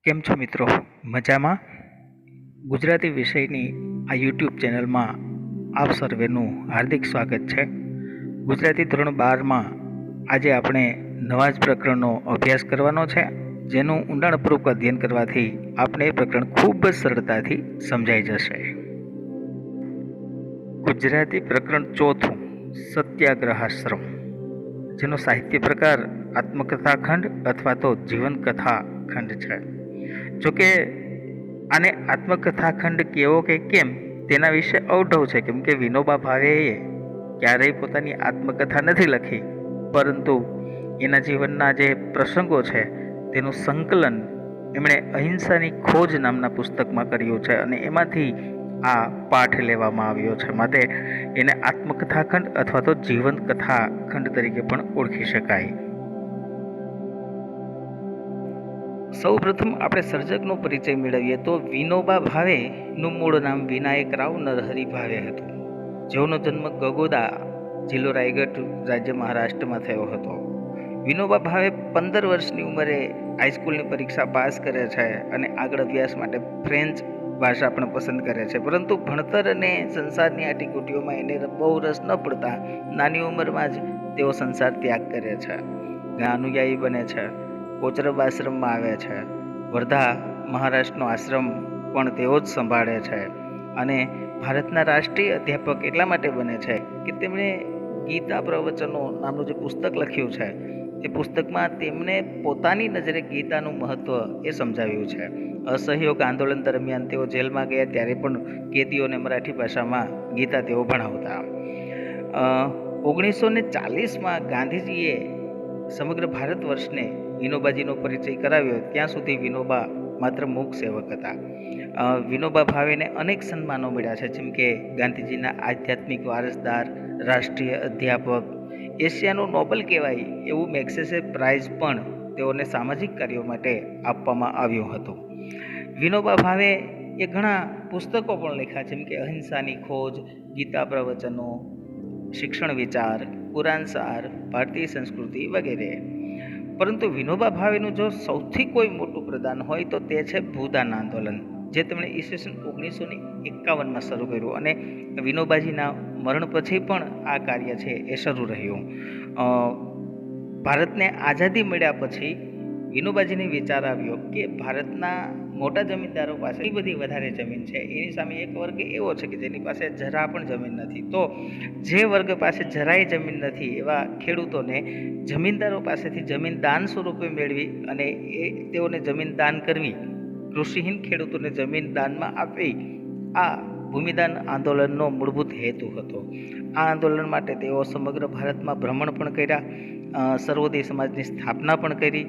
કેમ છો મિત્રો? મજામાં? ગુજરાતી વિષયની આ યુટ્યુબ ચેનલમાં આપ સર્વેનું હાર્દિક સ્વાગત છે. ગુજરાતી ધોરણ 12માં આજે આપણે નવા જ પ્રકરણનો અભ્યાસ કરવાનો છે, જેનું ઊંડાણપૂર્વક અધ્યયન કરવાથી આપણે એ પ્રકરણ ખૂબ જ સરળતાથી સમજાઈ જશે. ગુજરાતી પ્રકરણ 4, સત્યાગ્રહાશ્રમ, જેનો સાહિત્ય પ્રકાર આત્મકથા ખંડ અથવા તો જીવનકથા ખંડ છે. જોકે આને આત્મકથા ખંડ કેવો કે કેમ તેના વિશે અવઢવ છે, કેમ કે વિનોબા ભાવેએ ક્યારેય પોતાની આત્મકથા નથી લખી, પરંતુ એના જીવનના જે પ્રસંગો છે તેનું સંકલન એમણે અહિંસાની ખોજ નામના પુસ્તકમાં કર્યું છે અને એમાંથી આ પાઠ લેવામાં આવ્યો છે. માટે એને આત્મકથા ખંડ અથવા તો જીવન કથા ખંડ તરીકે પણ ઓળખી શકાય. સૌ પ્રથમ આપણે સર્જકનો પરિચય મેળવીએ તો વિનોબા ભાવેનું મૂળ નામ વિનાયક રાવ નરહરી ભાવે હતું, જેઓનો જન્મ ગગોદા, જિલ્લો રાયગઢ, રાજ્ય મહારાષ્ટ્રમાં થયો હતો. વિનોબા ભાવે 15 વર્ષની ઉંમરે હાઈસ્કૂલની પરીક્ષા પાસ કરે છે અને આગળ અભ્યાસ માટે ફ્રેન્ચ ભાષા પણ પસંદ કરે છે, પરંતુ ભણતર અને સંસારની આટીકુટીઓમાં એને બહુ રસ ન પડતા નાની ઉંમરમાં જ તેઓ સંસાર ત્યાગ કરે છે. અનુયાયી બને છે, કોચરબ આશ્રમમાં આવે છે, વર્ધા મહારાષ્ટ્રનો આશ્રમ પણ તેઓ જ સંભાળે છે અને ભારતના રાષ્ટ્રીય અધ્યાપક એટલા માટે બને છે કે તેમણે ગીતા પ્રવચનો નામનું જે પુસ્તક લખ્યું છે એ પુસ્તકમાં તેમણે પોતાની નજરે ગીતાનું મહત્ત્વ એ સમજાવ્યું છે. અસહયોગ આંદોલન દરમિયાન તેઓ જેલમાં ગયા ત્યારે પણ કેદીઓને મરાઠી ભાષામાં ગીતા તેઓ ભણાવતા. 1940માં ગાંધીજીએ સમગ્ર ભારત વર્ષને વિનોબાજીનો પરિચય કરાવ્યો. ત્યાં સુધી વિનોબા માત્ર મૂક સેવક હતા. વિનોબા ભાવેને અનેક સન્માનો મળ્યા છે, જેમ કે ગાંધીજીના આધ્યાત્મિક વારસદાર, રાષ્ટ્રીય અધ્યાપક, એશિયાનો નોબેલ કહેવાય એવું મેગ્સેસે પ્રાઇઝ પણ તેઓને સામાજિક કાર્યો માટે આપવામાં આવ્યું હતું. વિનોબા ભાવે એ ઘણા પુસ્તકો પણ લખ્યા, જેમ કે અહિંસાની ખોજ, ગીતા પ્રવચનો, શિક્ષણ વિચાર, કુરાન સાર, ભારતીય સંસ્કૃતિ વગેરે. પરંતુ વિનોબા ભાવેનું જો સૌથી કોઈ મોટું પ્રદાન હોય તો તે છે ભૂદાન આંદોલન, જે તેમણે ઈસવીસન 1951માં શરૂ કર્યું અને વિનોબાજીના મરણ પછી પણ આ કાર્ય છે એ શરૂ રહ્યું. ભારતને આઝાદી મળ્યા પછી વિનોબાજીને વિચાર આવ્યો કે ભારતના મોટા જમીનદારો પાસે એટલી બધી વધારે જમીન છે, એની સામે એક વર્ગ એવો છે કે જેની પાસે જરા પણ જમીન નથી. તો જે વર્ગ પાસે જરાય જમીન નથી એવા ખેડૂતોને જમીનદારો પાસેથી જમીન દાન સ્વરૂપે મેળવી અને એ તેઓને જમીન દાન કરવી, કૃષિહીન ખેડૂતોને જમીન દાનમાં આપવી, આ ભૂમિદાન આંદોલનનો મૂળભૂત હેતુ હતો. આ આંદોલન માટે તેઓ સમગ્ર ભારતમાં ભ્રમણ પણ કર્યા, સર્વોદય સમાજની સ્થાપના પણ કરી.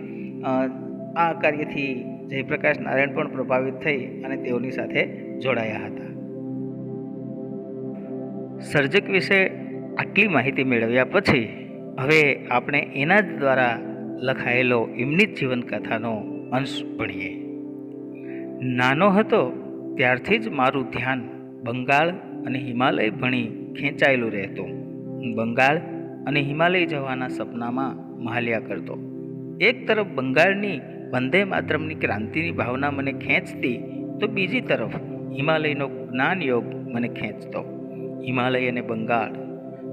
આ કાર્યથી જયપ્રકાશ નારાયણ પણ પ્રભાવિત થઈ અને તેઓની સાથે જોડાયા હતા. સર્જક વિશે આટલી માહિતી મેળવ્યા પછી હવે આપણે એના જ દ્વારા લખાયેલો એમની જ જીવનકથાનો અંશ ભણીએ. નાનો હતો ત્યારથી જ મારું ધ્યાન બંગાળ અને હિમાલય ભણી ખેંચાયેલું રહેતું. હું બંગાળ અને હિમાલય જવાના સપનામાં મહાલ્યા કરતો. એક તરફ બંગાળની વંદે માતરમની ક્રાંતિની ભાવના મને ખેંચતી, તો બીજી તરફ હિમાલયનો જ્ઞાન યોગ મને ખેંચતો. હિમાલય અને બંગાળ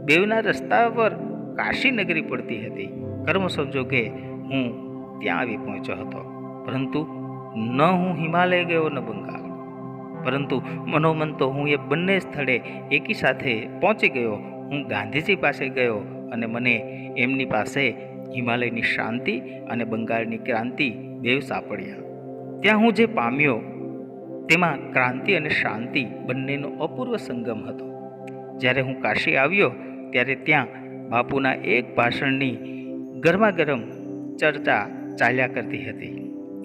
બેવના રસ્તા પર કાશી નગરી પડતી હતી. કર્મ સંજોગે હું ત્યાં આવી પહોંચ્યો હતો, પરંતુ ન હું હિમાલય ગયો ન બંગાળ, પરંતુ મનોમન તો હું એ બંને સ્થળે એકી સાથે પહોંચી ગયો. હું ગાંધીજી પાસે ગયો અને મને એમની પાસે હિમાલયની શાંતિ અને બંગાળની ક્રાંતિ બેવ સાંપડ્યા. ત્યાં હું જે પામ્યો તેમાં ક્રાંતિ અને શાંતિ બંનેનો અપૂર્વ સંગમ હતો. જ્યારે હું કાશી આવ્યો ત્યારે ત્યાં બાપુના એક ભાષણની ગરમાગરમ ચર્ચા ચાલ્યા કરતી હતી.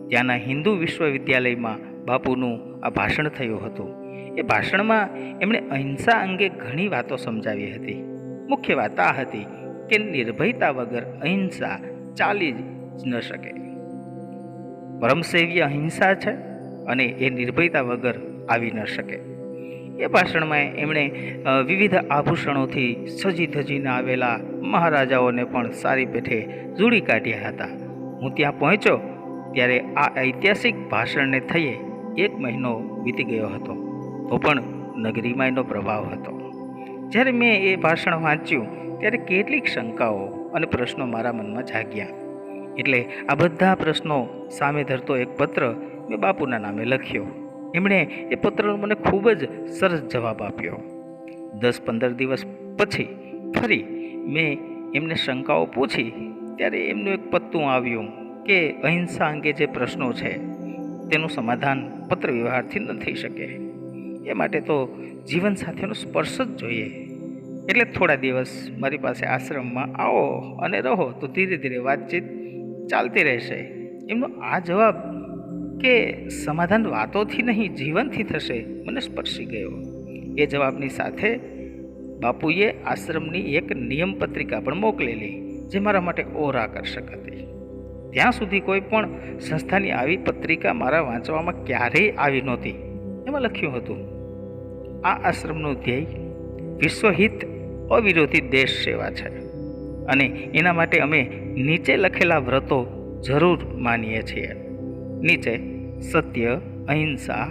ત્યાંના હિન્દુ વિશ્વવિદ્યાલયમાં બાપુનું આ ભાષણ થયું હતું. એ ભાષણમાં એમણે અહિંસા અંગે ઘણી વાતો સમજાવી હતી. મુખ્ય વાત આ હતી કે નિર્ભયતા વગર અહિંસા ચાલી જ ન શકે. પરમસેવ્ય અહિંસા છે અને એ નિર્ભયતા વગર આવી ન શકે. એ ભાષણમાં એમણે વિવિધ આભૂષણોથી સજી ધજીને આવેલા મહારાજાઓને પણ સારી પેઠે જોડી કાઢ્યા હતા. હું ત્યાં પહોંચ્યો ત્યારે આ ઐતિહાસિક ભાષણને થયે 1 મહિનો વીતી ગયો હતો, તો પણ નગરીમાં એનો પ્રભાવ હતો. જ્યારે મેં એ ભાષણ વાંચ્યું ત્યારે કેટલીક શંકાઓ અને પ્રશ્નો મારા મનમાં જાગ્યા. એટલે આ બધા પ્રશ્નો સામે ધરતો એક પત્ર મેં બાપુના નામે લખ્યો. એમણે એ પત્રનો મને ખૂબ જ સરસ જવાબ આપ્યો. 10-15 દિવસ પછી ફરી મેં એમને શંકાઓ પૂછી ત્યારે એમનું એક પત્તું આવ્યું કે અહિંસા અંગે જે પ્રશ્નો છે તેનું સમાધાન પત્ર વ્યવહારથી ન થઈ શકે. એ માટે તો જીવન સાથેનો સ્પર્શ જ જોઈએ. એટલે થોડા દિવસ મારી પાસે આશ્રમમાં આવો અને રહો તો ધીરે ધીરે વાતચીત ચાલતી રહેશે. એમનો આ જવાબ કે સમાધાન વાતોથી નહીં જીવનથી થશે મને સ્પર્શી ગયો. એ જવાબની સાથે બાપુએ આશ્રમની એક નિયમ પત્રિકા પણ મોકલેલી જે મારા માટે ઓર આકર્ષક હતી. ત્યાં સુધી કોઈ પણ સંસ્થાની આવી પત્રિકા મારા વાંચવામાં ક્યારેય આવી નહોતી. એમાં લખ્યું હતું, આ આશ્રમનું ધ્યેય વિશ્વહિત અવિરોધી દેશ સેવા છે અને એના માટે અમે નીચે લખેલા વ્રતો જરૂર માનીએ છીએ. નીચે સત્ય, અહિંસા,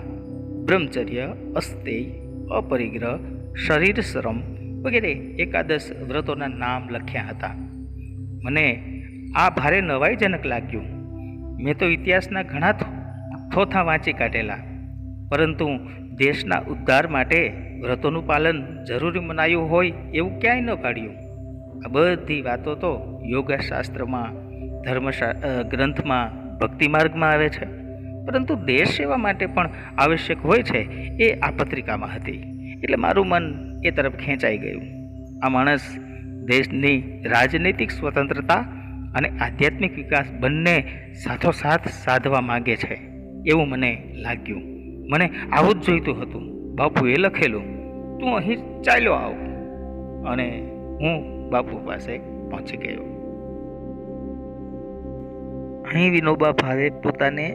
બ્રહ્મચર્ય, અસ્તેય, અપરિગ્રહ, શરીર શ્રમ વગેરે એકાદશ વ્રતોના નામ લખ્યા હતા. મને આ ભારે નવાઈજનક લાગ્યું. મેં તો ઇતિહાસના ઘણા થોથા વાંચી કાઢેલા, પરંતુ દેશના ઉદ્ધાર માટે વ્રતોનું પાલન જરૂરી મનાયું હોય એવું ક્યાંય ન પાડ્યું. આ બધી વાતો તો યોગશાસ્ત્રમાં, ગ્રંથમાં, ભક્તિ માર્ગમાં આવે છે, પરંતુ દેશ સેવા માટે પણ આવશ્યક હોય છે એ આ પત્રિકામાં હતી. એટલે મારું મન એ તરફ ખેંચાઈ ગયું. આ માણસ દેશની રાજનૈતિક સ્વતંત્રતા અને આધ્યાત્મિક વિકાસ બંને સાથોસાથ સાધવા માગે છે એવું મને લાગ્યું. મને આવું જ જોઈતું હતું. બાપુએ લખેલું, તું અહીં ચાલ્યો આવ, અને હું બાપુ પાસે પહોંચી ગયો. અહીં વિનોબા ભાવે પોતાને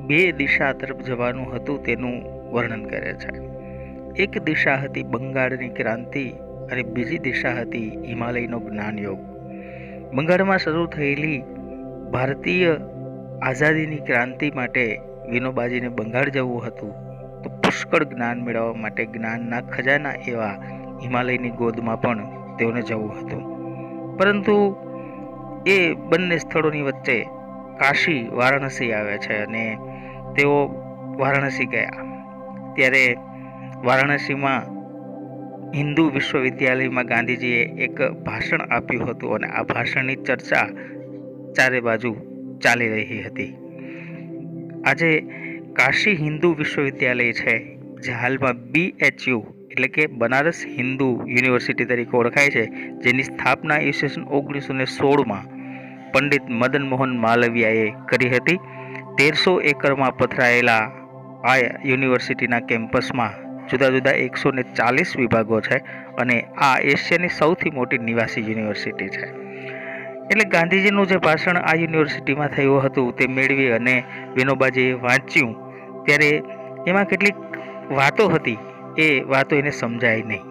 2 દિશા તરફ જવાનું હતું તેનું વર્ણન કરે છે. એક દિશા હતી બંગાળની ક્રાંતિ અને બીજી દિશા હતી હિમાલયનો જ્ઞાનયોગ. બંગાળમાં શરૂ થયેલી ભારતીય આઝાદીની ક્રાંતિ માટે વિનોબાજીને બંગાળ જવું હતું, તો પુષ્કળ જ્ઞાન મેળવવા માટે જ્ઞાનના ખજાના એવા હિમાલયની ગોદમાં પણ તેઓને જવું હતું. પરંતુ એ બંને સ્થળોની વચ્ચે કાશી, વારાણસી આવે છે અને તેઓ વારાણસી ગયા. ત્યારે વારાણસીમાં હિન્દુ વિશ્વવિદ્યાલયમાં ગાંધીજીએ એક ભાષણ આપ્યું હતું અને આ ભાષણની ચર્ચા ચારે બાજુ ચાલી રહી હતી. આજે કાશી હિન્દુ વિશ્વવિદ્યાલય છે, જે હાલમાં BHU એટલે કે બનારસ હિન્દુ યુનિવર્સિટી તરીકે ઓળખાય છે, જેની સ્થાપના ઈસવીસન 1916માં પંડિત મદન મોહન માલવિયાએ કરી હતી. 1300 એકરમાં પથરાયેલા આ યુનિવર્સિટીના કેમ્પસમાં જુદા જુદા 140 વિભાગો છે અને આ એશિયાની સૌથી મોટી નિવાસી યુનિવર્સિટી છે. એટલે ગાંધીજીનું જે ભાષણ આ યુનિવર્સિટીમાં થયું હતું તે મેળવી અને વિનોબાજીએ વાંચ્યું ત્યારે એમાં કેટલીક વાતો હતી, એ વાતો એને સમજાય નહીં.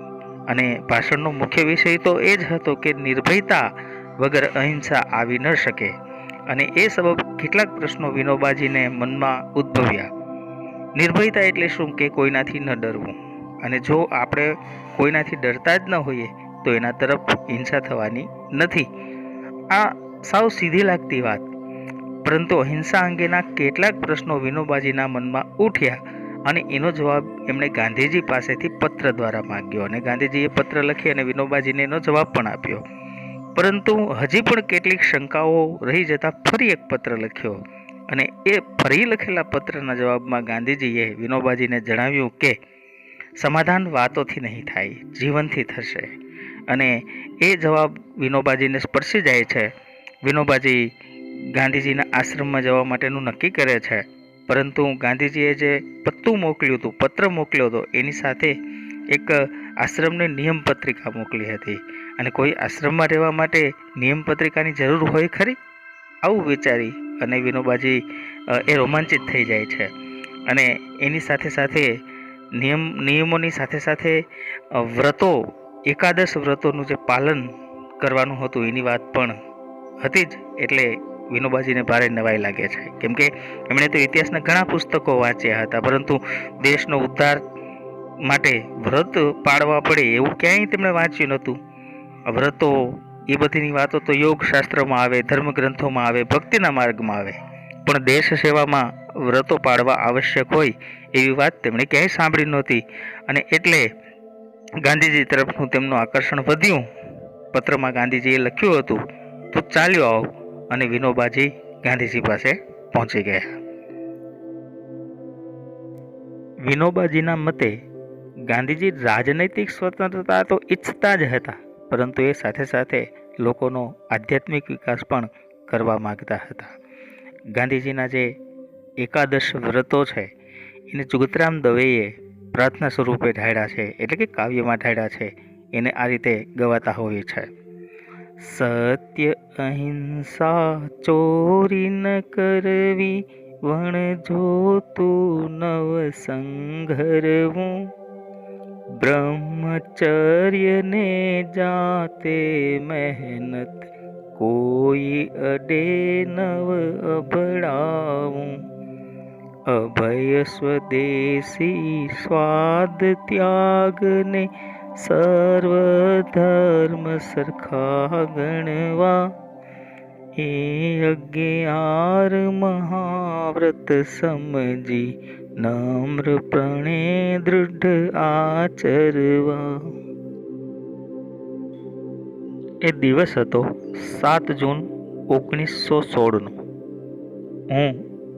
અને ભાષણનો મુખ્ય વિષય તો એ જ હતો કે નિર્ભયતા વગર અહિંસા આવી ન શકે. અને એ સબબ કેટલાક પ્રશ્નો વિનોબાજીને મનમાં ઉદ્ભવ્યા. નિર્ભયતા એટલે શું કે કોઈનાથી ન ડરવું, અને જો આપણે કોઈનાથી ડરતા જ ન હોઈએ તો એના તરફ હિંસા થવાની નથી. આ સાવ સીધી લાગતી વાત, પરંતુ અહિંસા અંગેના કેટલાક પ્રશ્નો વિનોબાજીના મનમાં ઉઠ્યા અને એનો જવાબ એમણે ગાંધીજી પાસેથી પત્ર દ્વારા માંગ્યો અને ગાંધીજીએ પત્ર લખી અને વિનોબાજીને એનો જવાબ પણ આપ્યો. પરંતુ હજી પણ કેટલીક શંકાઓ રહી જતા ફરી એક પત્ર લખ્યો અને એ ફરી લખેલા પત્રના જવાબમાં ગાંધીજીએ વિનોબાજીને જણાવ્યું કે સમાધાન વાતોથી નહીં થાય, જીવનથી થશે. અને એ જવાબ વિનોબાજીને સ્પર્શી જાય છે. વિનોબાજી ગાંધીજીના આશ્રમમાં જવા માટેનું નક્કી કરે છે, પરંતુ ગાંધીજીએ જે પત્તું મોકલ્યું હતું, પત્ર મોકલ્યો હતો, એની સાથે એક આશ્રમની નિયમ પત્રિકા મોકલી હતી. અને કોઈ આશ્રમમાં રહેવા માટે નિયમ પત્રિકાની જરૂર હોય ખરી? આવું વિચારી અને વિનોબાજી એ રોમાંચિત થઈ જાય છે. અને એની સાથે સાથે નિયમોની સાથે સાથે વ્રતો, એકાદશ વ્રતોનું જે પાલન કરવાનું હતું એની વાત પણ હતી જ. એટલે વિનોબાજીને ભારે નવાઈ લાગે છે, કેમ કે એમણે તો ઇતિહાસના ઘણા પુસ્તકો વાંચ્યા હતા, પરંતુ દેશનો ઉદ્ધાર માટે વ્રત પાળવા પડે એવું ક્યાંય તેમણે વાંચ્યું નહોતું. વ્રતો એ બધીની વાતો તો યોગ શાસ્ત્રમાં આવે, ધર્મ ગ્રંથોમાં આવે, ભક્તિના માર્ગમાં આવે, પણ દેશ સેવામાં વ્રતો પાળવા આવશ્યક હોય એવી વાત તેમણે ક્યાંય સાંભળી નહોતી. અને એટલે ગાંધીજી તરફનું તેમનું આકર્ષણ વધ્યું. પત્રમાં ગાંધીજીએ લખ્યું હતું, તો ચાલ્યો આવ, અને વિનોબાજી ગાંધીજી પાસે પહોંચી ગયા. વિનોબાજીના મતે ગાંધીજી રાજનૈતિક સ્વતંત્રતા તો ઈચ્છતા જ હતા, પરંતુ એ સાથે સાથે લોકોનો આધ્યાત્મિક વિકાસ પણ કરવા માંગતા હતા. ગાંધીજીના જે એકાદશ વ્રતો છે એને જુગતરામ દવેએ પ્રાર્થના સ્વરૂપે ઢાળ્યા છે, એટલે કે કાવ્યમાં ઢાળ્યા છે. એને આ રીતે ગવાતા હોય છે: સત્ય અહિંસા ચોરી ન કરવી, વણજોતું નવ સંઘરવું, બ્રહ્મચર્ય ને જાતે મહેનત, કોઈ અડે નવ અબડાવું, અભય સ્વદેશી સ્વાદ ત્યાગને, સર્વ ધર્મ સરખા ગણવા, એ 11 મહાવ્રત સમજી, નમ્રપણે દૃઢ આચરવા. એ દિવસ હતો 7 જૂન 1916નો. હું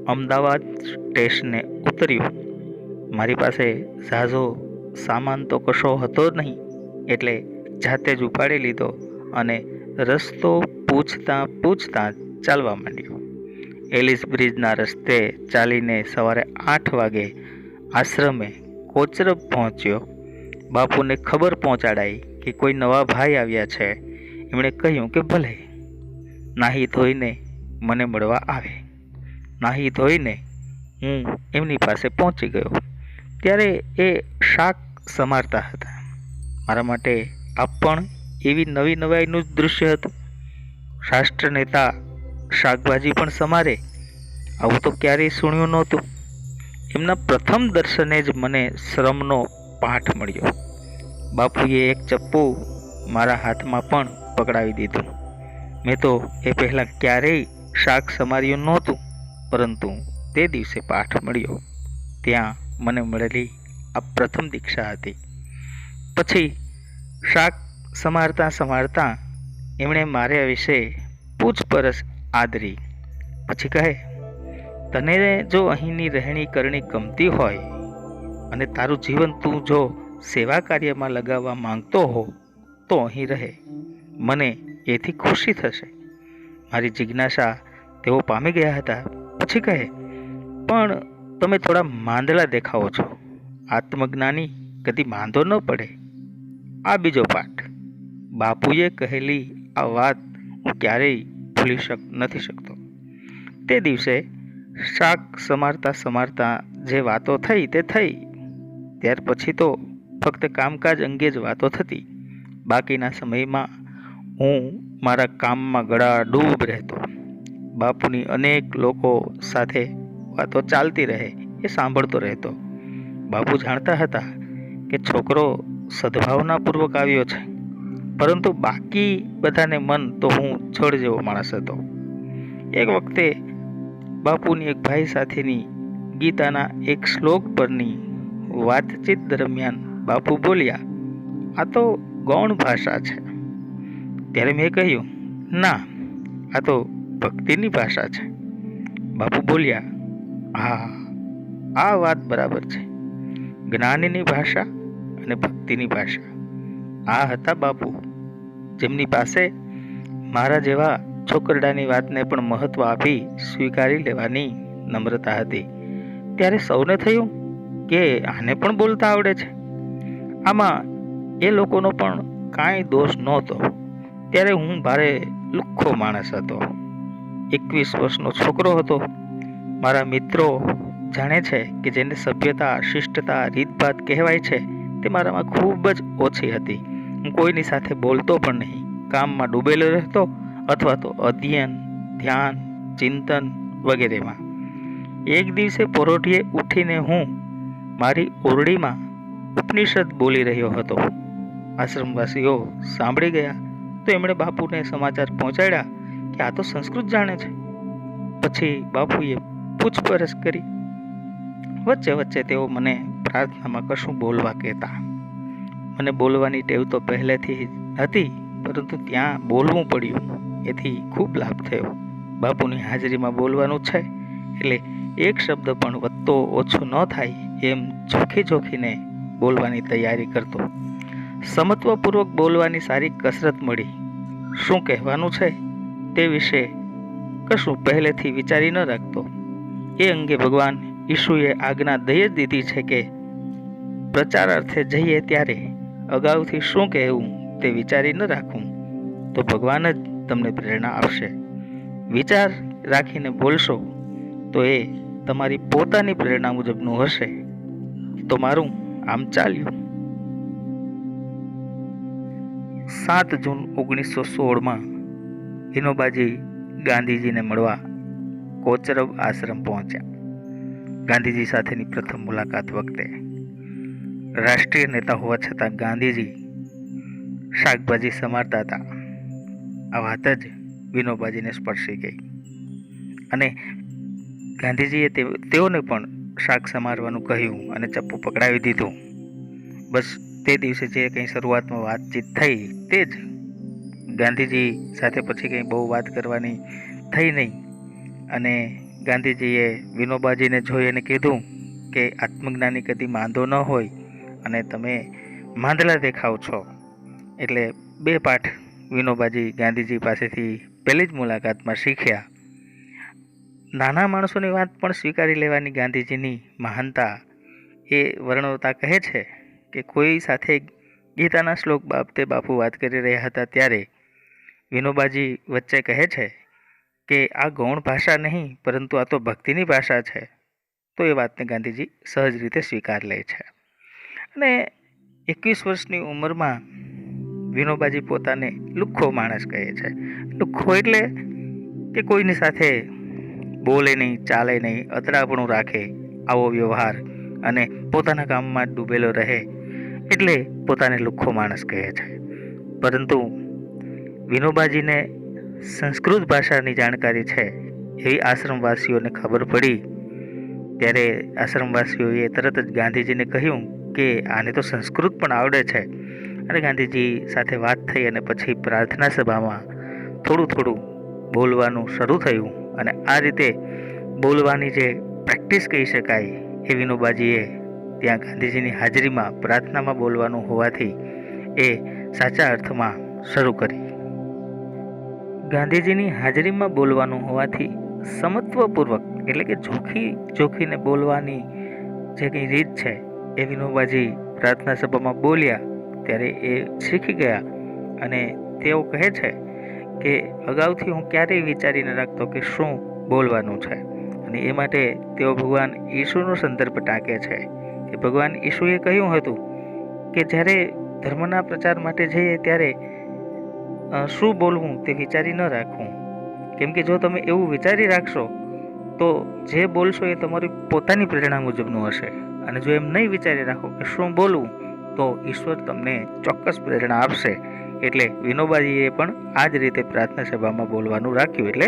અમદાવાદ સ્ટેશને ઉતર્યો. મારી પાસે ઝાઝો સામાન તો કશો હતો નહીં, એટલે જાતે જ ઉપાડી લીધો અને રસ્તો પૂછતા ચાલવા માંડ્યો. એલિસ બ્રિજના રસ્તે ચાલીને સવારે 8 વાગે આશ્રમે કોચરબ પહોંચ્યો. બાપુને ખબર પહોંચાડાઈ કે કોઈ નવા ભાઈ આવ્યા છે. એમણે કહ્યું કે ભલે, નાહી ધોઈને મને મળવા આવે. નાહી ધોઈને હું એમની પાસે પહોંચી ગયો. ત્યારે એ શાક સમારતા હતા. મારા માટે આ પણ એવી નવી નવાઈનું જ દૃશ્ય હતું. રાષ્ટ્ર નેતા શાકભાજી પણ સમારે, આવું તો ક્યારેય સુણ્યું નહોતું. એમના પ્રથમ દર્શને જ મને શ્રમનો પાઠ મળ્યો. બાપુએ એક ચપ્પુ મારા હાથમાં પણ પકડાવી દીધું. મેં તો એ પહેલાં ક્યારેય શાક સમાર્યું નહોતું, પરંતુ તે દિવસે પાઠ મળ્યો. ત્યાં મને મળેલી આ પ્રથમ દીક્ષા હતી. પછી શાક સમારતા એમણે મારા વિશે પૂછપરછ આદરી. પછી કહે, તને જો અહીંની રહેણી કરણી ગમતી હોય અને તારું જીવન તું જો સેવા કાર્યમાં લગાવવા માંગતો હો તો અહીં રહે. મને એથી ખુશી થશે. મારી જિજ્ઞાસા તેઓ પામી ગયા હતા. પછી કહે, પણ તમે થોડા માંદલા દેખાવો છો. આત્મજ્ઞાની કદી માંદો ન પડે. આ બીજો પાઠ. બાપુએ કહેલી આ વાત હું ક્યારેય ભૂલી નથી શકતો. તે દિવસે શાક સમારતા જે વાતો થઈ તે થઈ. ત્યાર પછી તો ફક્ત કામકાજ અંગે જ વાતો થતી. બાકીના સમયમાં હું મારા કામમાં ગળાડૂબ રહેતો. બાપુની અનેક લોકો સાથે વાતો ચાલતી રહે એ સાંભળતો રહેતો. બાપુ જાણતા હતા કે છોકરો સદભાવનાપૂર્વક આવ્યો છે, પરંતુ બાકી બધાને મન તો હું છોડ જેવો માણસ હતો. એક વખતે બાપુની એક ભાઈ સાથેની ગીતાના એક શ્લોક પરની વાતચીત દરમિયાન બાપુ બોલ્યા, આ તો ગૌણ ભાષા છે. ત્યારે મેં કહ્યું, ના, આ તો ભક્તિની ભાષા છે. બાપુ બોલ્યા, હા, આ વાત બરાબર છે. જ્ઞાનની ભાષા અને ભક્તિની ભાષા. આ હતા બાપુ, જેમની પાસે મારા જેવા છોકરડાની વાતને પણ મહત્વ આપી સ્વીકારી લેવાની નમ્રતા હતી. ત્યારે સૌને થયું કે આને પણ બોલતા આવડે છે. આમાં એ લોકોનો પણ કાંઈ દોષ નહોતો. ત્યારે હું ભારે લુખ્ખો માણસ હતો. 21 વર્ષનો છોકરો હતો. મારા મિત્રો જાણે છે કે જેને સભ્યતા, શિષ્ટતા, રીતભાત કહેવાય છે તે મારામાં ખૂબ જ ઓછી હતી. હું કોઈની સાથે બોલતો પણ નહીં. કામમાં ડૂબેલો રહેતો અથવા તો અધ્યયન, ધ્યાન, ચિંતન વગેરેમાં. એક દિવસે પરોઢિયે ઉઠીને હું મારી ઓરડીમાં ઉપનિષદ બોલી રહ્યો હતો. આશ્રમવાસીઓ સાંભળી ગયા તો એમણે બાપુને સમાચાર પહોંચાડ્યા કે આ તો સંસ્કૃત જાણે છે. પછી બાપુએ પૂછપરછ કરી. વચ્ચે વચ્ચે તેઓ મને પ્રાર્થનામાં કશું બોલવા કહેતા. મને બોલવાની ટેવ તો પહેલેથી જ હતી, પરંતુ ત્યાં બોલવું પડ્યું, એથી ખૂબ લાભ થયો. બાપુની હાજરીમાં બોલવાનું છે એટલે એક શબ્દ પણ વધતો ઓછો ન થાય એમ જોખીને બોલવાની તૈયારી કરતો. સમત્વપૂર્વક બોલવાની સારી કસરત મળી. શું કહેવાનું છે તે વિશે કશું પહેલેથી વિચારી ન રાખતો. એ અંગે ભગવાન ઈશુએ આજ્ઞા દઈ જ દીધી છે કે પ્રચારાર્થે જઈએ ત્યારે અગાઉથી શું કહેવું તે વિચારી ન રાખવું તો ભગવાન જ તમને પ્રેરણા આપશે. વિચાર રાખીને બોલશો તો એ તમારી પોતાની પ્રેરણા મુજબનું હશે. તો મારું આમ ચાલ્યું. 7 જૂન 1916માં વિનોબાજી ગાંધીજીને મળવા કોચરબ આશ્રમ પહોંચ્યા. ગાંધીજી સાથેની પ્રથમ મુલાકાત વખતે રાષ્ટ્રીય નેતા હોવા છતાં ગાંધીજી શાકભાજી સમારતા હતા. આ વાત જ વિનોબાજીને સ્પર્શી ગઈ અને ગાંધીજીએ તેઓને પણ શાક સમારવાનું કહ્યું અને ચપ્પુ પકડાવી દીધું. બસ તે દિવસે જે કંઈ શરૂઆતમાં વાતચીત થઈ તે જ. ગાંધીજી સાથે પછી કંઈ બહુ વાત કરવાની થઈ નહીં અને ગાંધીજીએ વિનોબાજીને જોઈ અને કીધું કે આત્મજ્ઞાની કદી માંદો ન હોય અને તમે માંદલા દેખાવ છો. એટલે 2 પાઠ વિનોબાજી ગાંધીજી પાસેથી પહેલી જ મુલાકાતમાં શીખ્યા. નાના માણસોની વાત પણ સ્વીકારી લેવાની ગાંધીજીની મહાનતા એ વર્ણવતા કહે છે કે કોઈ સાથે ગીતાના શ્લોક બાબતે બાપુ વાત કરી રહ્યા હતા ત્યારે વિનોબાજી વચ્ચે કહે છે કે આ ગૌણ ભાષા નહીં પરંતુ આ તો ભક્તિની ભાષા છે. તો એ વાતને ગાંધીજી સહજ રીતે સ્વીકાર લે છે. અને 21 વર્ષની ઉંમરમાં વિનોબાજી પોતાને લુખ્ખો માણસ કહે છે. લુખ્ખો એટલે કે કોઈની સાથે બોલે નહીં, ચાલે નહીં, અતડાપણું રાખે, આવો વ્યવહાર અને પોતાના કામમાં ડૂબેલો રહે એટલે પોતાને લુખ્ખો માણસ કહે છે. પરંતુ વિનોબાજીને સંસ્કૃત ભાષાની જાણકારી છે એવી આશ્રમવાસીઓને ખબર પડી ત્યારે આશ્રમવાસીઓએ તરત જ ગાંધીજીને કહ્યું કે આને તો સંસ્કૃત પણ આવડે છે. અને ગાંધીજી સાથે વાત થઈ અને પછી પ્રાર્થના સભામાં થોડું બોલવાનું શરૂ થયું. અને આ રીતે બોલવાની જે પ્રેક્ટિસ કહી શકાય એ વિનોબાજીએ ત્યાં ગાંધીજીની હાજરીમાં પ્રાર્થનામાં બોલવાનું હોવાથી એ સાચા અર્થમાં શરૂ કરી. ગાંધીજીની હાજરીમાં બોલવાનું હોવાથી સમત્વપૂર્વક એટલે કે જોખીને બોલવાની જે કંઈ રીત છે એ વિનોબાજી પ્રાર્થના સભામાં બોલ્યા ત્યારે એ શીખી ગયા. અને તેઓ કહે છે કે અગાઉથી હું ક્યારેય વિચારી ન રાખતો કે શું બોલવાનું છે. અને એ માટે તેઓ ભગવાન ઈશુનો સંદર્ભ ટાંકે છે કે ભગવાન ઈશુએ કહ્યું હતું કે જ્યારે ધર્મના પ્રચાર માટે જઈએ ત્યારે શું બોલવું તે વિચારી ન રાખવું. કેમ કે જો તમે એવું વિચારી રાખશો તો જે બોલશો એ તમારી પોતાની પ્રેરણા મુજબનું હશે. અને જો એમ નહીં વિચારી રાખો કે શું બોલવું તો ઈશ્વર તમને ચોક્કસ પ્રેરણા આપશે. એટલે વિનોબાજીએ પણ આ જ રીતે પ્રાર્થના સભામાં બોલવાનું રાખ્યું. એટલે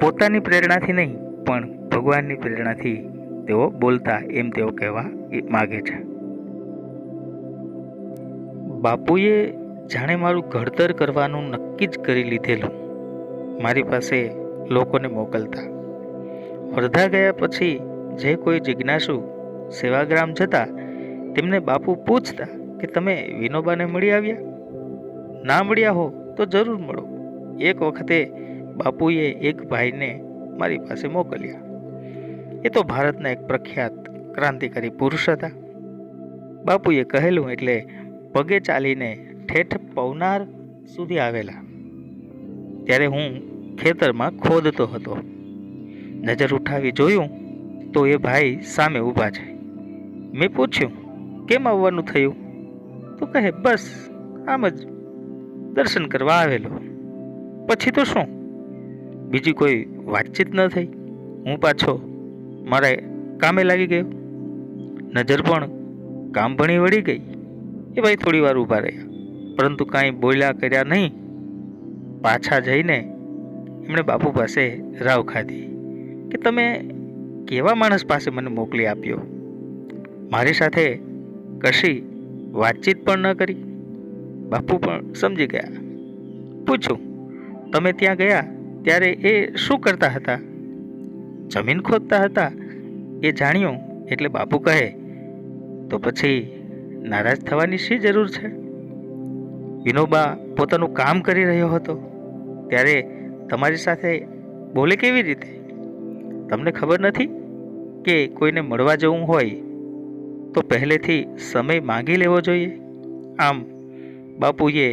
પોતાની પ્રેરણાથી નહીં પણ ભગવાનની પ્રેરણાથી તેઓ બોલતા એમ તેઓ કહેવા માગે છે. બાપુએ જાણે મારું ઘડતર કરવાનું નક્કી જ કરી લીધેલું. મારી પાસે લોકોને મોકલતા. વર્ધા ગયા પછી જે કોઈ જિજ્ઞાસુ સેવાગ્રામ જતા તેમને બાપુ પૂછતા કે તમે વિનોબાને મળી આવ્યા? ના મળ્યા હો તો જરૂર મળો. એક વખતે બાપુએ એક ભાઈને મારી પાસે મોકલ્યા. એ તો ભારતના એક પ્રખ્યાત ક્રાંતિકારી પુરુષ હતા. બાપુએ કહેલું એટલે પગે ચાલીને ઠેઠ પવનાર સુધી આવેલા. ત્યારે હું ખેતરમાં ખોદતો હતો. નજર ઉઠાવી જોયું તો એ ભાઈ સામે ઊભા છે. મેં પૂછ્યું કેમ આવવાનું થયું? તો કહે બસ આમ જ દર્શન કરવા આવેલો. પછી તો શું? બીજી કોઈ વાતચીત ન થઈ. હું પાછો મારે કામે લાગી ગયો. નજર પણ કામ ભણી વળી ગઈ. એ ભાઈ થોડી વાર ઊભા રહ્યા, પરંતુ કાંઈ બોલ્યા કર્યા નહીં. પાછા જઈને એમણે બાપુ પાસે રાવ ખાધી કે તમે કેવા માણસ પાસે મને મોકલી આપ્યો, મારી સાથે કશી વાતચીત પણ ન કરી. બાપુ પણ સમજી ગયા. પૂછ્યું, તમે ત્યાં ગયા ત્યારે એ શું કરતા હતા? જમીન ખોદતા હતા એ જાણ્યું. એટલે બાપુ કહે, તો પછી નારાજ થવાની શી જરૂર છે? વિનોબા પોતાનું કામ કરી રહ્યો હતો ત્યારે તમારી સાથે બોલે કેવી રીતે? તમને ખબર નથી કે કોઈને મળવા જવું હોય તો પહેલેથી સમય માંગી લેવો જોઈએ? આમ બાપુએ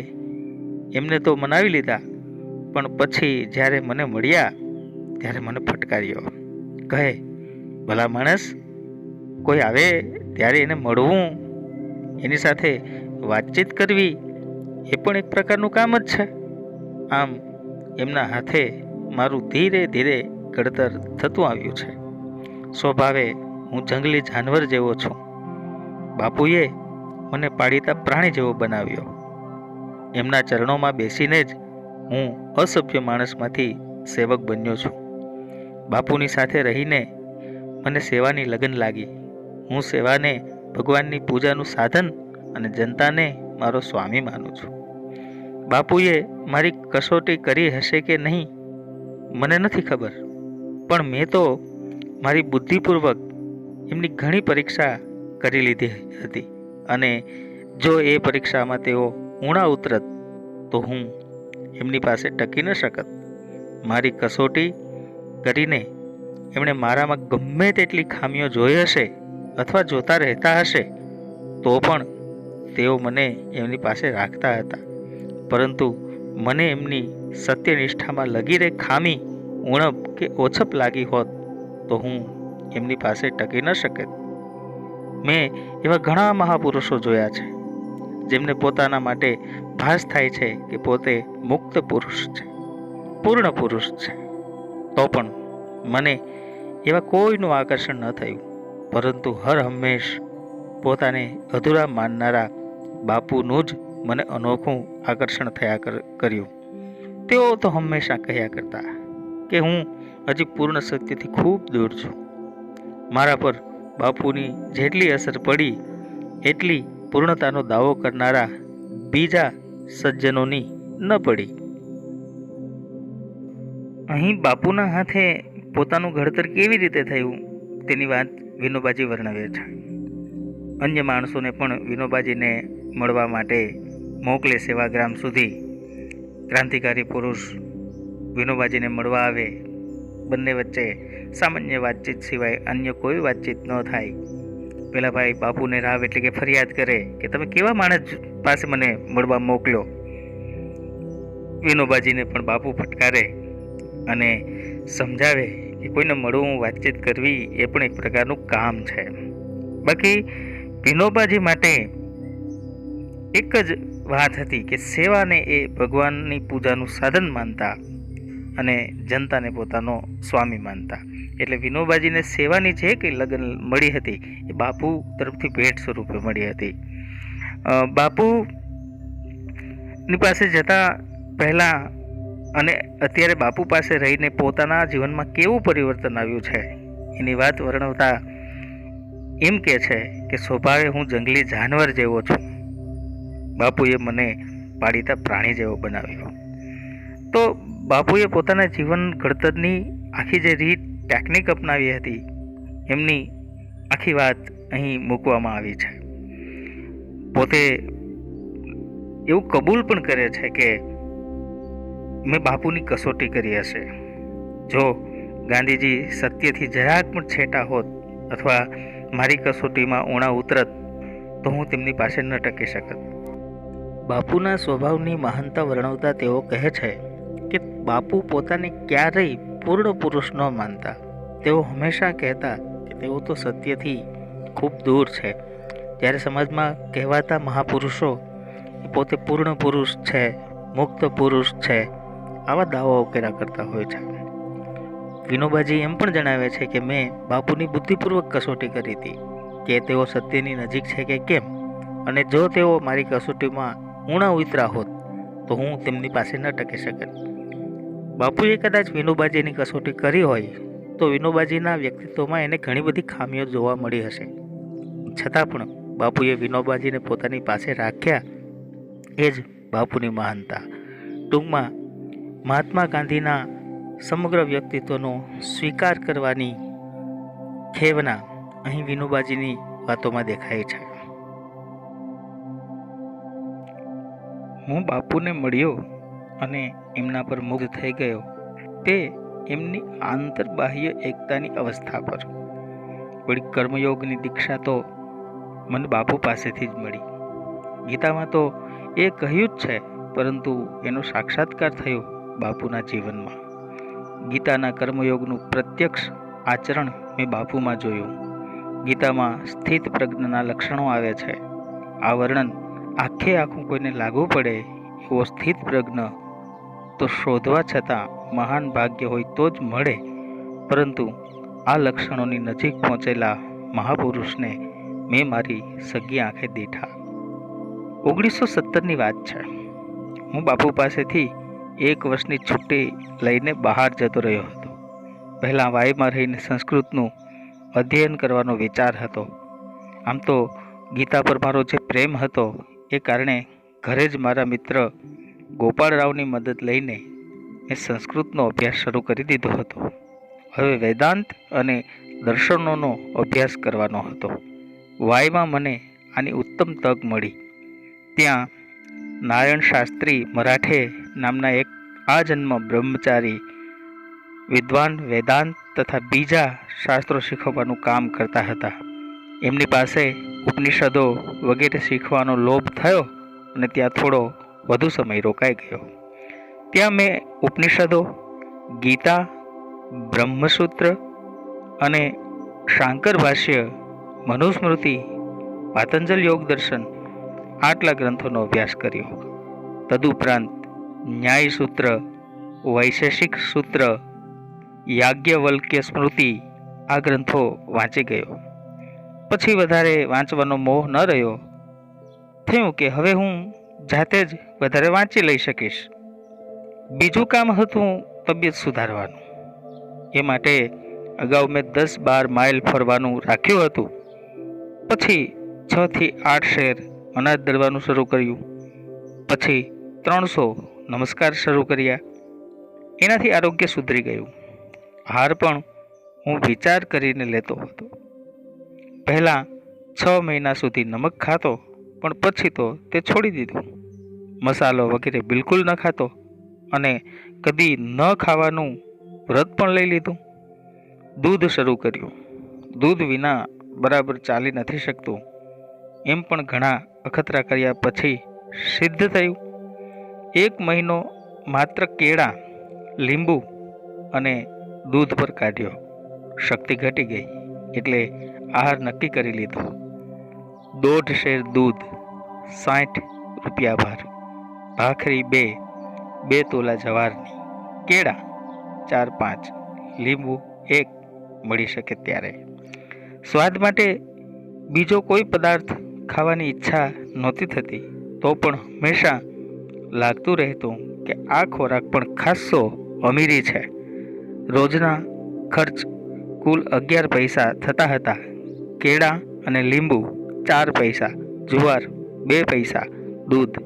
એમને તો મનાવી લીધા, પણ પછી જ્યારે મને મળ્યા ત્યારે મને ફટકાર્યો. કહે, ભલા માણસ, કોઈ આવે ત્યારે એને મળવું, એની સાથે વાતચીત કરવી એ પણ એક પ્રકારનું કામ જ છે. આમ એમના હાથે મારું ધીરે ધીરે ઘડતર થતું આવ્યું છે. સ્વભાવે હું જંગલી જાનવર જેવો છું. બાપુએ મને પાળીતા પ્રાણી જેવો બનાવ્યો. એમના ચરણોમાં બેસીને જ હું અસભ્ય માણસમાંથી સેવક બન્યો છું. બાપુની સાથે રહીને મને સેવાની લગન લાગી. હું સેવાને ભગવાનની પૂજાનું સાધન અને જનતાને મારો સ્વામી માનું છું. બાપુએ મારી કસોટી કરી હશે કે નહીં મને નથી ખબર, પણ મેં તો મારી બુદ્ધિપૂર્વક એમની ઘણી પરીક્ષા કરી લીધી હતી, અને જો એ પરીક્ષામાં તેઓ ઊણા ઉતરત તો હું એમની પાસે ટકી ન શકત. મારી કસોટી કરીને એમણે મારામાં ગમે તેટલી ખામીઓ જોઈ હશે અથવા જોતા રહેતા હશે તો પણ તેઓ મને એમની પાસે રાખતા હતા. પરંતુ મને એમની સત્યનિષ્ઠામાં લગીરે ખામી, ઉણપ કે ઓછપ લાગી હોત તો હું એમની પાસે ટકી ન શકત. મેં એવા ઘણા મહાપુરુષો જોયા છે જેમને પોતાના માટે ભાસ થાય છે કે પોતે મુક્ત પુરુષ છે, પૂર્ણ પુરુષ છે, તો પણ મને એવા કોઈનું આકર્ષણ ન થયું. પરંતુ હર હંમેશ પોતાને અધૂરા માનનારા બાપુનું જ મને અનોખું આકર્ષણ થયા કર્યું. તેઓ તો હંમેશા કહ્યા કરતા કે હું હજી પૂર્ણ સત્યથી ખૂબ દૂર છું. મારા પર બાપુની જેટલી અસર પડી એટલી પૂર્ણતાનો દાવો કરનારા બીજા સજ્જનોની ન પડી. અહીં બાપુના હાથે પોતાનું ઘડતર કેવી રીતે થયું તેની વાત વિનોબાજી વર્ણવે છે. અન્ય માણસોને પણ વિનોબાજીને મળવા માટે મોકલે સેવાગ્રામ સુધી. ક્રાંતિકારી પુરુષ વિનોબાજીને મળવા આવે, બંને વચ્ચે સામાન્ય વાતચીત સિવાય અન્ય કોઈ વાતચીત ન થાય. પેલા ભાઈ બાપુને રાવ એટલે કે ફરિયાદ કરે કે તમે કેવા માણસ પાસે મને મળવા મોકલ્યો. વિનોબાજીને પણ બાપુ ફટકારે અને સમજાવે કે કોઈને મળવું, વાતચીત કરવી એ પણ એક પ્રકારનું કામ છે. બાકી વિનોબાજી માટે એક જ વાત હતી કે સેવાને એ ભગવાનની પૂજાનું સાધન માનતા અને જનતાને પોતાનો સ્વામી માનતા. એટલે વિનોબાજીને સેવાની જે કંઈ લગન મળી હતી એ બાપુ તરફથી ભેટ સ્વરૂપે મળી હતી. બાપુની પાસે જતા પહેલાં અને અત્યારે બાપુ પાસે રહીને પોતાના જીવનમાં કેવું પરિવર્તન આવ્યું છે એની વાત વર્ણવતા એમ કહે છે કે સ્વભાવે હું જંગલી જાનવર જેવો છું. બાપુએ મને પાળીતા પ્રાણી જેવો બનાવ્યો. તો બાપુએ પોતાના જીવન ઘડતરની આખી જે રીત, ટેકનિક અપનાવી હતી એમની આખી વાત અહીં મૂકવામાં આવી છે. પોતે એવું કબૂલ પણ કરે છે કે મેં બાપુની કસોટી કરી હશે. જો ગાંધીજી સત્યથી જરાક પણ છેટા હોત અથવા મારી કસોટીમાં ઊણા ઉતરત તો હું તેમની પાસે ન ટકી શકત. બાપુના સ્વભાવની મહાનતા વર્ણવતા તેઓ કહે છે કે બાપુ પોતાને ક્યારેય પૂર્ણ પુરુષ ન માનતા. તેઓ હંમેશા કહેતા કે તેઓ તો સત્યથી ખૂબ દૂર છે. જ્યારે સમાજમાં કહેવાતા મહાપુરુષો એ પોતે પૂર્ણ પુરુષ છે, મુક્ત પુરુષ છે, આવા દાવાઓ કર્યા કરતા હોય છે. વિનોબાજી એમ પણ જણાવે છે કે મેં બાપુની બુદ્ધિપૂર્વક કસોટી કરી હતી કે તેઓ સત્યની નજીક છે કે કેમ, અને જો તેઓ મારી કસોટીમાં ઊણા ઉતરા હોત તો હું તેમની પાસે ન ટકી શકત. બાપુએ કદાચ વિનોબાજીની કસોટી કરી હોય તો વિનોબાજીના વ્યક્તિત્વમાં એને ઘણી બધી ખામીઓ જોવા મળી હશે. છતાં પણ બાપુએ વિનોબાજીને પોતાની પાસે રાખ્યા, એ જ બાપુની મહાનતા. ટૂંકમાં મહાત્મા ગાંધીના સમગ્ર વ્યક્તિત્વનો સ્વીકાર કરવાની ખેવના અહીં વિનોબાજીની વાતોમાં દેખાય છે. હું બાપુને મળ્યો અને એમના પર મુગ્ધ થઈ ગયો તે એમની આંતરબાહ્ય એકતાની અવસ્થા પર. વળી કર્મયોગની દીક્ષા તો મને બાપુ પાસેથી જ મળી. ગીતામાં તો એ કહ્યું જ છે, પરંતુ એનો સાક્ષાત્કાર થયો બાપુના જીવનમાં. ગીતાના કર્મયોગનું પ્રત્યક્ષ આચરણ મેં બાપુમાં જોયું. ગીતામાં સ્થિત પ્રજ્ઞના લક્ષણો આવે છે. આ વર્ણન આખે આખું કોઈને લાગુ પડે એવો સ્થિત પ્રજ્ઞ તો શોધવા છતાં મહાન ભાગ્ય હોય તો જ મળે, પરંતુ આ લક્ષણોની નજીક પહોંચેલા મહાપુરુષને મેં મારી સગી આંખે દેઠા. 1917ની વાત છે. હું બાપુ પાસેથી 1 વર્ષની છુટ્ટી લઈને બહાર જતો રહ્યો હતો. પહેલાં વાઈમાં રહીને સંસ્કૃતનું અધ્યયન કરવાનો વિચાર હતો. આમ તો ગીતા પર મારો જે પ્રેમ હતો એ કારણે ઘરે જ મારા મિત્ર ગોપાળરાવની મદદ લઈને મેં સંસ્કૃતનો અભ્યાસ શરૂ કરી દીધો હતો. હવે વેદાંત અને દર્શનોનો અભ્યાસ કરવાનો હતો. વાયમાં મને આની ઉત્તમ તક મળી. ત્યાં નારાયણ શાસ્ત્રી મરાઠે નામના એક આજન્મ બ્રહ્મચારી વિદ્વાન વેદાંત તથા બીજા શાસ્ત્રો શીખવવાનું કામ કરતા હતા. એમની પાસે ઉપનિષદો વગેરે શીખવાનો લોભ થયો અને ત્યાં થોડો વધુ સમય રોકાઈ ગયો. ત્યાં મેં ઉપનિષદો, ગીતા, બ્રહ્મસૂત્ર અને શાંકર ભાષ્ય, મનુસ્મૃતિ, પાતંજલ યોગ દર્શન આટલા ગ્રંથોનો અભ્યાસ કર્યો. તદુપરાંત ન્યાય સૂત્ર, વૈશેષિક સૂત્ર, યાજ્ઞવલ્ક્ય સ્મૃતિ આ ગ્રંથો વાંચી ગયો. પછી વધારે વાંચવાનો મોહ ન રહ્યો. થયું કે હવે હું જાતે જ વધારે વાંચી લઈ શકીશ. બીજું કામ હતું તબિયત સુધારવાનું. એ માટે અગાઉ મેં 10-12 માઇલ ફરવાનું રાખ્યું હતું. પછી 6 થી 8 શેર અનાજ દળવાનું શરૂ કર્યું. પછી 300 નમસ્કાર શરૂ કર્યા. એનાથી આરોગ્ય સુધરી ગયું. આહાર પણ હું વિચાર કરીને લેતો હતો. પહેલાં 6 મહિના સુધી નમક ખાતો, પણ પછી તો તે છોડી દીધું. મસાલો વગેરે બિલકુલ ન ખાતો અને કદી ન ખાવાનું વ્રત પણ લઈ લીધું. દૂધ શરૂ કર્યું. દૂધ વિના બરાબર ચાલી નથી શકતું એમ પણ ઘણા અખતરા કર્યા પછી સિદ્ધ થયું. 1 મહિનો માત્ર કેળા, લીંબુ અને દૂધ પર કાઢ્યો. શક્તિ ઘટી ગઈ એટલે આહાર નક્કી કરી લીધો. 1.5 શેર દૂધ 60 રૂપિયા ભાર, ભાખરી 2 તોલા જવારની, કેળા 4-5, લીંબુ 1 મળી શકે ત્યારે. સ્વાદ માટે બીજો કોઈ પદાર્થ ખાવાની ઈચ્છા નહોતી થતી, તો પણ હંમેશા લાગતું રહેતું કે આ ખોરાક પણ ખાસ્સો અમીરી છે. રોજના ખર્ચ કુલ 11 પૈસા થતા હતા. કેળા અને લીંબુ 4 પૈસા, જુવાર 2 પૈસા, દૂધ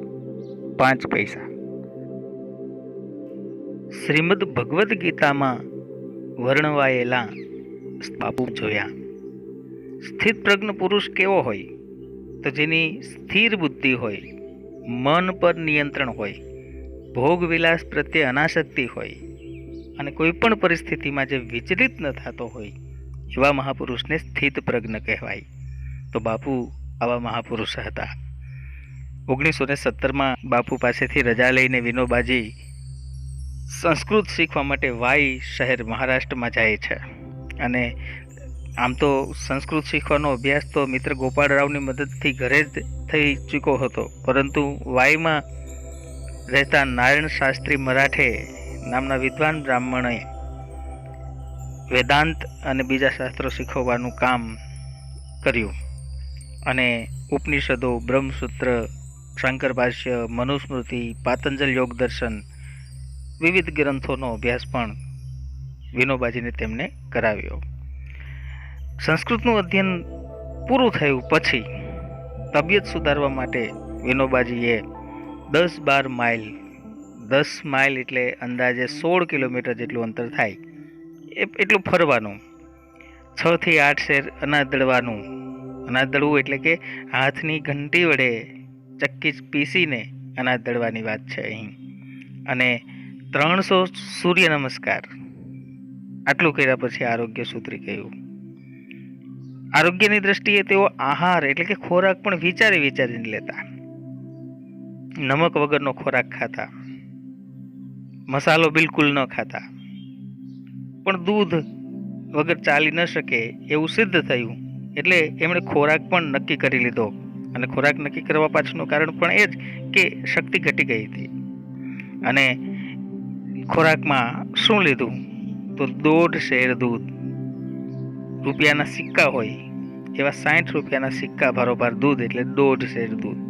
5 પૈસા. શ્રીમદ ભગવદ્ ગીતામાં વર્ણવાયેલા બાપુ જોયા. સ્થિત પ્રજ્ઞ પુરુષ કેવો હોય? તો જેની સ્થિર બુદ્ધિ હોય, મન પર નિયંત્રણ હોય, ભોગ વિલાસ પ્રત્યે અનાસક્તિ હોય અને કોઈ પણ પરિસ્થિતિમાં જે વિચલિત ન થતો હોય, એવા મહાપુરુષને સ્થિત પ્રજ્ઞ કહેવાય. તો બાપુ આવા મહાપુરુષ હતા. 1917માં બાપુ પાસેથી રજા લઈને વિનોબાજી સંસ્કૃત શીખવા માટે વાઈ શહેર મહારાષ્ટ્રમાં જાય છે. અને આમ તો સંસ્કૃત શીખવાનો અભ્યાસ તો મિત્ર ગોપાળરાવની મદદથી ઘરે જ થઈ ચૂક્યો હતો, પરંતુ વાઈમાં રહેતા નારાયણ શાસ્ત્રી મરાઠે નામના વિદ્વાન બ્રાહ્મણે વેદાંત અને બીજા શાસ્ત્રો શીખવવાનું કામ કર્યું અને ઉપનિષદો, બ્રહ્મસૂત્ર, શંકર ભાષ્ય, મનુસ્મૃતિ, પાતંજલ યોગ દર્શન વિવિધ ગ્રંથોનો અભ્યાસ પણ વિનોબાજીને તેમને કરાવ્યો. સંસ્કૃતનું અધ્યયન પૂરું થયું પછી તબિયત સુધારવા માટે વિનોબાજીએ 10-12 માઇલ, 10 માઇલ એટલે અંદાજે 16 કિલોમીટર જેટલું અંતર થાય એટલું ફરવાનું, 6 થી 8 શેર અનાજ દળવાનું. અનાજ દળવું એટલે કે હાથની ઘંટી વડે ચક્કી પીસીને અનાજ દળવાની વાત છે અહીં. અને 300 સૂર્ય નમસ્કાર. આટલું કર્યા પછી આરોગ્ય સુધરી ગયું. આરોગ્યની દ્રષ્ટિએ તેઓ આહાર એટલે કે ખોરાક પણ વિચારીને લેતા. નમક વગરનો ખોરાક ખાતા, મસાલો બિલકુલ ન ખાતા. પણ દૂધ વગર ચાલી ન શકે એવું સિદ્ધ થયું એટલે એમણે ખોરાક પણ નક્કી કરી લીધો. અને ખોરાક નક્કી કરવા પાછળનું કારણ પણ એ જ કે શક્તિ ઘટી ગઈ હતી. અને ખોરાકમાં શું લીધું તો 1.5 શેર દૂધ. રૂપિયાના સિક્કા હોય એવા 60 રૂપિયાના સિક્કા ભારોભાર દૂધ એટલે 1.5 શેર દૂધ.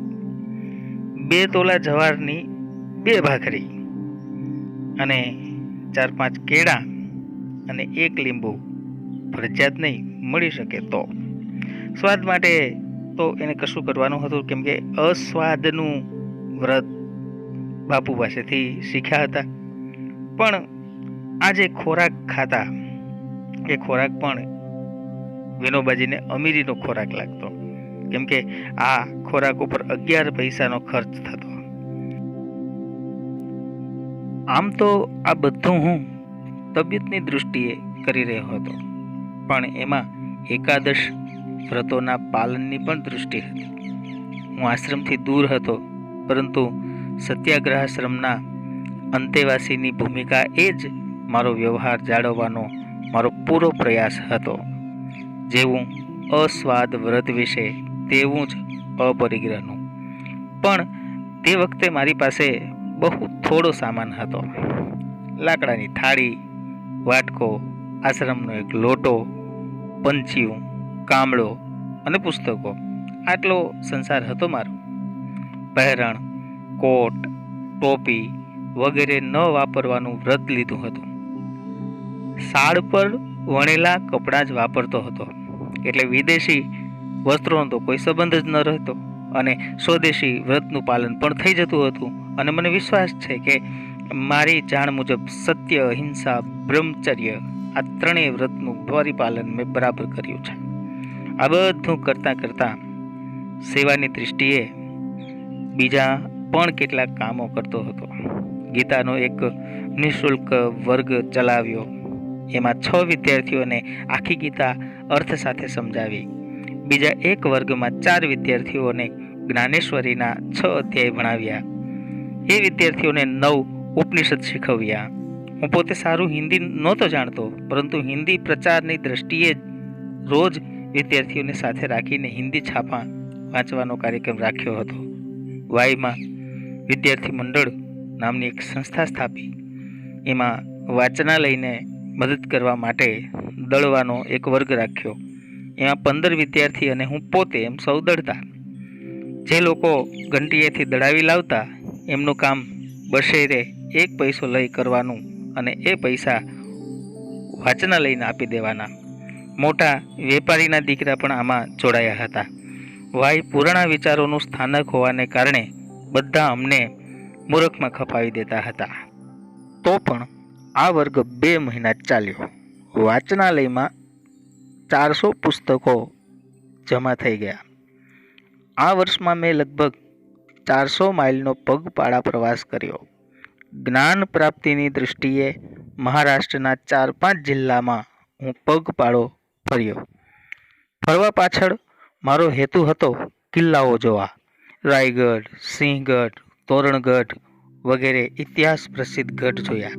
2 તોલા જવારની 2 ભાખરી અને 4-5 કેળા અને 1 લીંબુ. ફરજિયાત નહીં, મળી શકે તો. સ્વાદ માટે તો એને કશું કરવાનું હતું, કેમ કે અસ્વાદનું વ્રત બાપુ પાસેથી શીખ્યા હતા. પણ આ જે ખોરાક ખાતા એ ખોરાક પણ વિનોબાજીને અમીરીનો ખોરાક લાગતો, કેમ કે આ ખોરાક ઉપર 11 પૈસાનો ખર્ચ થતો. આમ તો આ બધું હું તબિયતની દૃષ્ટિએ કરી રહ્યો હતો, પણ એમાં એકાદશ વ્રતોના પાલનની પણ દૃષ્ટિ હતી. હું આશ્રમથી દૂર હતો, પરંતુ સત્યાગ્રહાશ્રમના અંતેવાસીની ભૂમિકા એ જ મારો વ્યવહાર જાળવવાનો મારો પૂરો પ્રયાસ હતો. જેવું અસ્વાદ વ્રત વિશે તેવું જ અપરિગ્રહનું. પણ તે વખતે મારી પાસે બહુ થોડો સામાન હતો. લાકડાની થાળી, વાટકો, આશ્રમનો એક લોટો, પંચિયું, કામળો અને પુસ્તકો. આટલો સંસાર હતો મારો. પહેરણ, કોટ, ટોપી વગેરે ન વાપરવાનું વ્રત લીધું હતું. સાડ પર વણેલા કપડાં જ વાપરતો હતો, એટલે વિદેશી વસ્ત્રોનો તો કોઈ સંબંધ જ ન રહેતો અને સ્વદેશી વ્રતનું પાલન પણ થઈ જતું હતું. અને મને વિશ્વાસ છે કે મારી જાણ મુજબ સત્ય, અહિંસા, બ્રહ્મચર્ય આ ત્રણેય વ્રતનું પરિપાલન મેં બરાબર કર્યું છે. આ બધું કરતાં સેવાની દૃષ્ટિએ બીજા પણ કેટલાક કામો કરતો હતો. ગીતાનો એક નિઃશુલ્ક વર્ગ ચલાવ્યો. એમાં 6 વિદ્યાર્થીઓને આખી ગીતા અર્થ સાથે સમજાવી. બીજા એક વર્ગમાં 4 વિદ્યાર્થીઓને જ્ઞાનેશ્વરીના 6 અધ્યાય ભણાવ્યા. એ વિદ્યાર્થીઓને 9 ઉપનિષદ શીખવ્યા. હું પોતે સારું હિન્દી નહોતો જાણતો, પરંતુ હિન્દી પ્રચારની દ્રષ્ટિએ રોજ વિદ્યાર્થીઓને સાથે રાખીને હિન્દી છાપા વાંચવાનો કાર્યક્રમ રાખ્યો હતો. વાયમાં વિદ્યાર્થી મંડળ નામની એક સંસ્થા સ્થાપી. એમાં વાંચનાલયને મદદ કરવા માટે દળવાનો એક વર્ગ રાખ્યો. એમાં 15 વિદ્યાર્થી અને હું પોતે એમ સૌ દળતા. જે લોકો ઘંટીએથી દળાવી લાવતા એમનું કામ બશેરે 1 પૈસો લઈ કરવાનું અને એ પૈસા વાંચનાલયને આપી દેવાના. મોટા વેપારીના દીકરા પણ આમાં જોડાયા હતા. વાય પુરાણા વિચારોનું સ્થાનક હોવાને કારણે બધા અમને મૂર્ખમાં ખપાવી દેતા હતા. તો પણ આ વર્ગ 2 મહિના ચાલ્યો. વાંચનાલયમાં 400 પુસ્તકો જમા થઈ ગયા. આ વર્ષમાં મેં લગભગ 400 માઇલનો પગપાળા પ્રવાસ કર્યો. જ્ઞાન પ્રાપ્તિની દૃષ્ટિએ મહારાષ્ટ્રના 4-5 જિલ્લામાં હું પગપાળો ફર્યો. ફરવા પાછળ મારો હેતુ હતો કિલ્લાઓ જોવા. રાયગઢ, સિંહગઢ, તોરણગઢ વગેરે ઇતિહાસ પ્રસિદ્ધ ગઢ જોયા.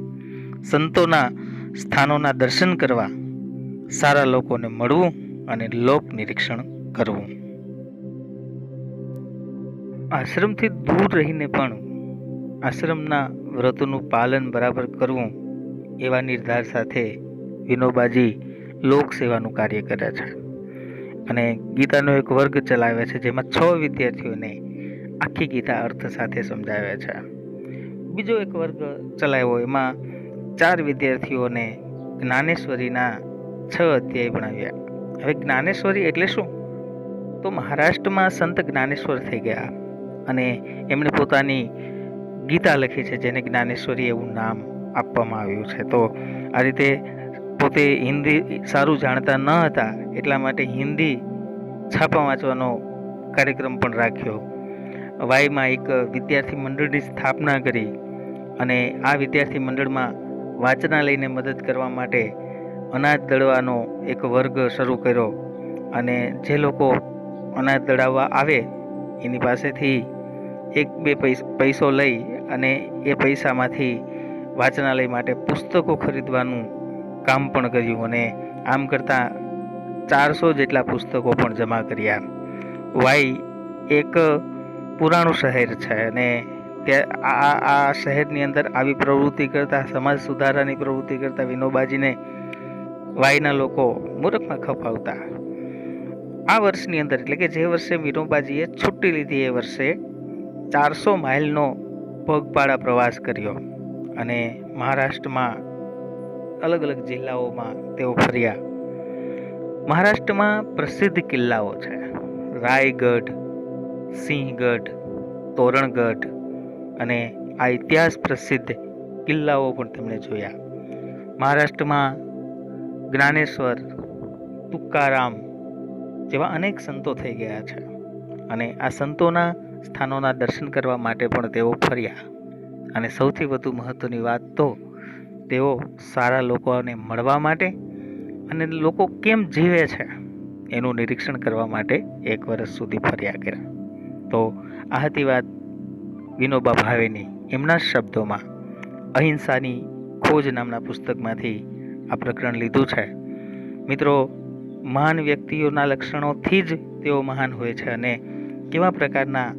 સંતોના સ્થાનોના દર્શન કરવા, સારા લોકોને મળવું અને લોક નિરીક્ષણ કરવું. આશ્રમથી દૂર રહીને પણ આશ્રમના વ્રતોનું પાલન બરાબર કરવું એવા નિર્ધાર સાથે વિનોબાજી લોક સેવાનું કાર્ય કરે છે અને ગીતાનો એક વર્ગ ચલાવે છે, જેમાં 6 વિદ્યાર્થીઓને આખી ગીતા અર્થ સાથે સમજાવે છે. બીજો એક વર્ગ ચલાવ્યો, એમાં 4 વિદ્યાર્થીઓને જ્ઞાનેશ્વરીના 6 અધ્યાય ભણાવ્યા. હવે જ્ઞાનેશ્વરી એટલે શું? તો મહારાષ્ટ્રમાં સંત જ્ઞાનેશ્વર થઈ ગયા અને એમણે પોતાની ગીતા લખી છે, જેને જ્ઞાનેશ્વરી એવું નામ આપવામાં આવ્યું છે. તો આ રીતે પોતે હિન્દી સારું જાણતા ન હતા, એટલા માટે હિન્દી છાપા વાંચવાનો કાર્યક્રમ પણ રાખ્યો. વાયમાં એક વિદ્યાર્થી મંડળની સ્થાપના કરી અને આ વિદ્યાર્થી મંડળમાં વાંચનાલયને મદદ કરવા માટે અનાજ દળવાનો એક વર્ગ શરૂ કર્યો અને જે લોકો અનાજ દળાવવા આવે એની પાસેથી 1-2 પૈસો લઈ અને એ પૈસામાંથી વાંચનાલય માટે પુસ્તકો ખરીદવાનું કામ પણ કર્યું અને આમ કરતાં 400 જેટલા પુસ્તકો પણ જમા કર્યા. વાય એક પુરાણું શહેર છે અને આ શહેરની અંદર આવી પ્રવૃત્તિ કરતા, સમાજ સુધારાની પ્રવૃત્તિ કરતા વિનોબાજીને વાયના લોકો મૂર્ખમાં ખપાવતા. આ વર્ષની અંદર, એટલે કે જે વર્ષે વિનોબાજીએ છુટ્ટી લીધી, એ વર્ષે 400 માઇલનો પગપાળા પ્રવાસ કર્યો અને મહારાષ્ટ્રમાં અલગ અલગ જિલ્લાઓમાં તેઓ ફર્યા. મહારાષ્ટ્રમાં પ્રસિદ્ધ કિલ્લાઓ છે: રાયગઢ, સિંહગઢ, તોરણગઢ અને આ ઇતિહાસ પ્રસિદ્ધ કિલ્લાઓ પણ તેમણે જોયા. મહારાષ્ટ્રમાં જ્ઞાનેશ્વર, તુકારામ જેવા અનેક સંતો થઈ ગયા છે અને આ સંતોના સ્થાનોના દર્શન કરવા માટે પણ તેઓ ફર્યા. અને સૌથી વધુ મહત્વની વાત તો તેઓ સારા લોકોને મળવા માટે અને લોકો કેમ જીવે છે એનું નિરીક્ષણ કરવા માટે 1 વર્ષ સુધી ફર્યા કર્યા. તો આ હતી વાત વિનોબા ભાવેની. એમના શબ્દોમાં અહિંસાની ખોજ નામના પુસ્તકમાંથી આ પ્રકરણ લીધું છે. મિત્રો, મહાન વ્યક્તિઓના લક્ષણોથી જ તેઓ મહાન હોય છે અને કેવા પ્રકારના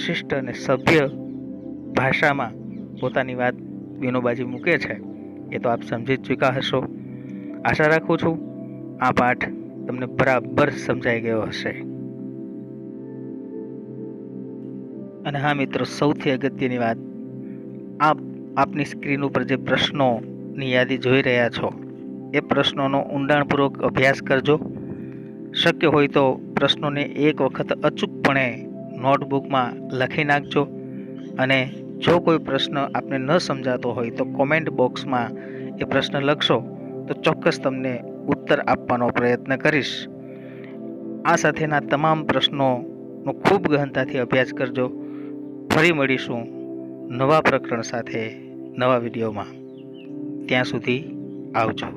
શિષ્ટ અને સભ્ય ભાષામાં પોતાની વાત વિનોબાજી મૂકે છે એ તો આપ સમજી જ ચૂક્યા હશો. આશા રાખું છું આ પાઠ તમને બરાબર સમજાઈ ગયો હશે. અને હા મિત્રો, સૌથી અગત્યની વાત, આપની સ્ક્રીન ઉપર જે પ્રશ્નોની યાદી જોઈ રહ્યા છો એ પ્રશ્નોનો ઊંડાણપૂર્વક અભ્યાસ કરજો. શક્ય હોય તો પ્રશ્નોને એક વખત અચૂકપણે નોટબુકમાં લખી નાખજો અને જો કોઈ પ્રશ્ન આપને ન સમજાતો હોય તો કોમેન્ટ બોક્સમાં એ પ્રશ્ન લખશો તો ચોક્કસ તમને ઉત્તર આપવાનો પ્રયત્ન કરીશ. આ સાથેના તમામ પ્રશ્નોનો ખૂબ ગહનતાથી અભ્યાસ કરજો. ફરી મળીશું નવા પ્રકરણ સાથે, નવા વિડીયોમાં. ત્યાં સુધી આવજો.